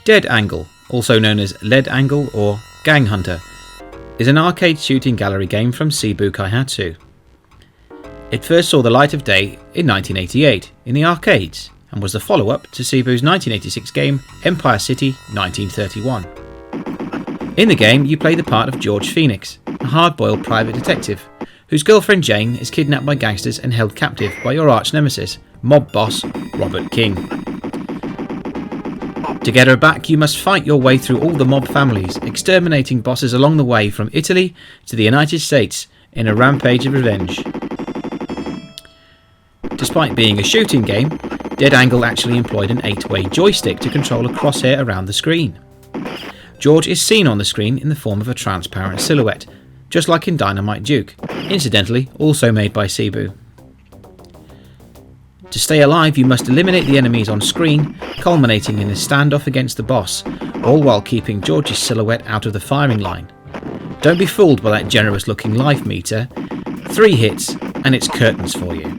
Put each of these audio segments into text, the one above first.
Dead Angle, also known as Lead Angle or Gang Hunter, is an arcade shooting gallery game from Seibu Kaihatsu. It first saw the light of day in 1988 in the arcades and was the follow-up to Seibu's 1986 game Empire City 1931. In the game, you play the part of George Phoenix, a hard-boiled private detective whose girlfriend Jane is kidnapped by gangsters and held captive by your arch-nemesis, mob boss Robert King. To get her back, you must fight your way through all the mob families, exterminating bosses along the way from Italy to the United States in a rampage of revenge. Despite being a shooting game, Dead Angle actually employed an 8-way joystick to control a crosshair around the screen. George is seen on the screen in the form of a transparent silhouette, just like in Dynamite Duke, incidentally also made by Seibu. To stay alive, you must eliminate the enemies on screen, culminating in a standoff against the boss, all while keeping George's silhouette out of the firing line. Don't be fooled by that generous looking life meter. 3 hits and it's curtains for you.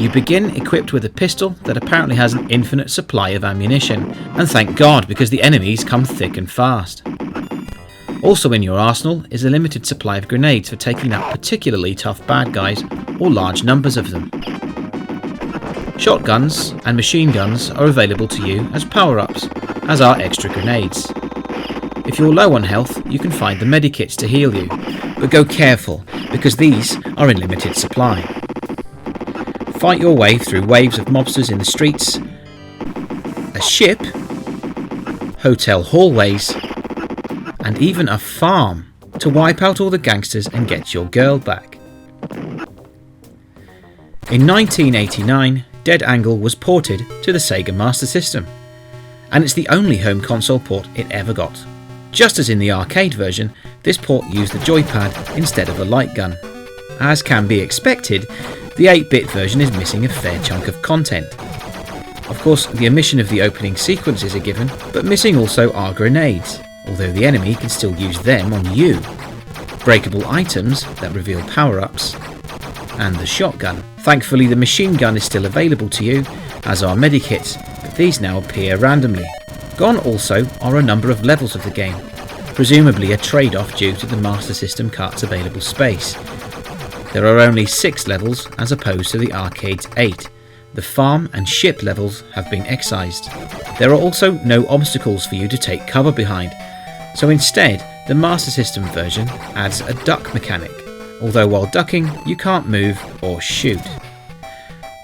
You begin equipped with a pistol that apparently has an infinite supply of ammunition, and thank God, because the enemies come thick and fast. Also in your arsenal is a limited supply of grenades for taking out particularly tough bad guys or large numbers of them. Shotguns and machine guns are available to you as power-ups, as are extra grenades. If you're low on health, you can find the medikits to heal you, but go careful because these are in limited supply. Fight your way through waves of mobsters in the streets, a ship, hotel hallways, and even a farm to wipe out all the gangsters and get your girl back. In 1989, Dead Angle was ported to the Sega Master System, and it's the only home console port it ever got. Just as in the arcade version, this port used the joypad instead of a light gun. As can be expected, the 8-bit version is missing a fair chunk of content. Of course, the omission of the opening sequence is a given, but missing also are grenades, although the enemy can still use them on you, breakable items that reveal power-ups, and the shotgun. Thankfully, the machine gun is still available to you, as are medikits, but these now appear randomly. Gone also are a number of levels of the game, presumably a trade-off due to the Master System cart's available space. There are only 6 levels as opposed to the arcade's 8. The farm and ship levels have been excised. There are also no obstacles for you to take cover behind, so instead the Master System version adds a duck mechanic, although while ducking you can't move or shoot.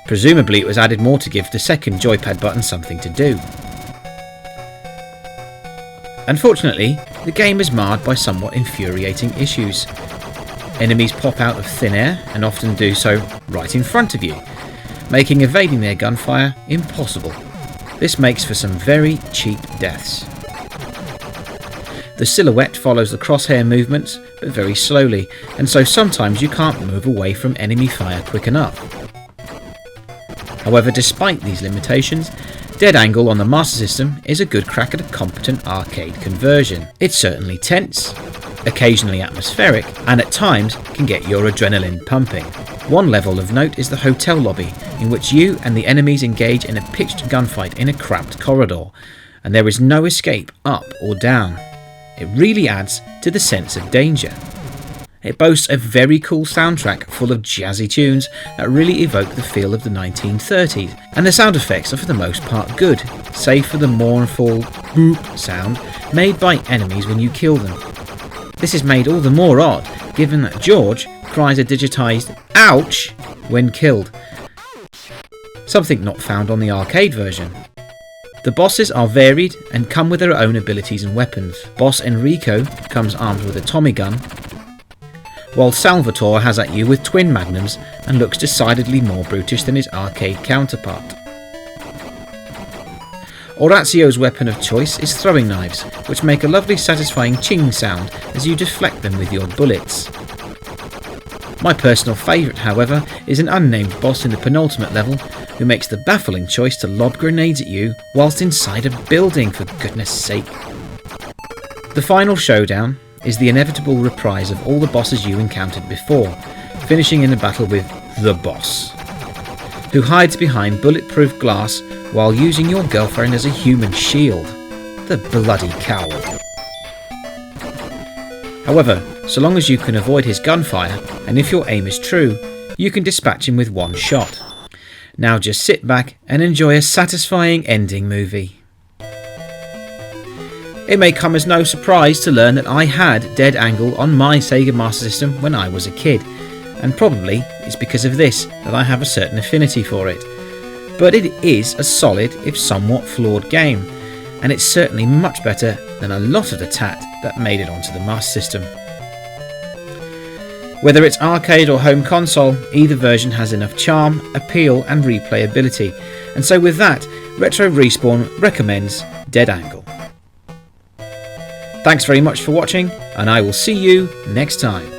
Presumably it was added more to give the second joypad button something to do. Unfortunately, the game is marred by somewhat infuriating issues. Enemies pop out of thin air and often do so right in front of you, making evading their gunfire impossible. This makes for some very cheap deaths. The silhouette follows the crosshair movements, but very slowly, and so sometimes you can't move away from enemy fire quick enough. However, despite these limitations, Dead Angle on the Master System is a good crack at a competent arcade conversion. It's certainly tense, occasionally atmospheric, and at times can get your adrenaline pumping. One level of note is the hotel lobby, in which you and the enemies engage in a pitched gunfight in a cramped corridor, and there is no escape up or down. It really adds to the sense of danger. It boasts a very cool soundtrack full of jazzy tunes that really evoke the feel of the 1930s, and the sound effects are for the most part good, save for the mournful boop sound made by enemies when you kill them. This is made all the more odd given that George cries a digitised ouch when killed, something not found on the arcade version. The bosses are varied and come with their own abilities and weapons. Boss Enrico comes armed with a Tommy gun, while Salvatore has at you with twin magnums and looks decidedly more brutish than his arcade counterpart. Orazio's weapon of choice is throwing knives, which make a lovely satisfying ching sound as you deflect them with your bullets. My personal favourite, however, is an unnamed boss in the penultimate level who makes the baffling choice to lob grenades at you whilst inside a building, for goodness sake. The final showdown is the inevitable reprise of all the bosses you encountered before, finishing in a battle with the boss, who hides behind bulletproof glass while using your girlfriend as a human shield. The bloody coward. However, so long as you can avoid his gunfire, and if your aim is true, you can dispatch him with one shot. Now just sit back and enjoy a satisfying ending movie. It may come as no surprise to learn that I had Dead Angle on my Sega Master System when I was a kid, and probably it's because of this that I have a certain affinity for it. But it is a solid, if somewhat flawed game, and it's certainly much better than a lot of the tat that made it onto the Master System. Whether it's arcade or home console, either version has enough charm, appeal and replayability, and so with that, Retro Respawn recommends Dead Angle. Thanks very much for watching, and I will see you next time.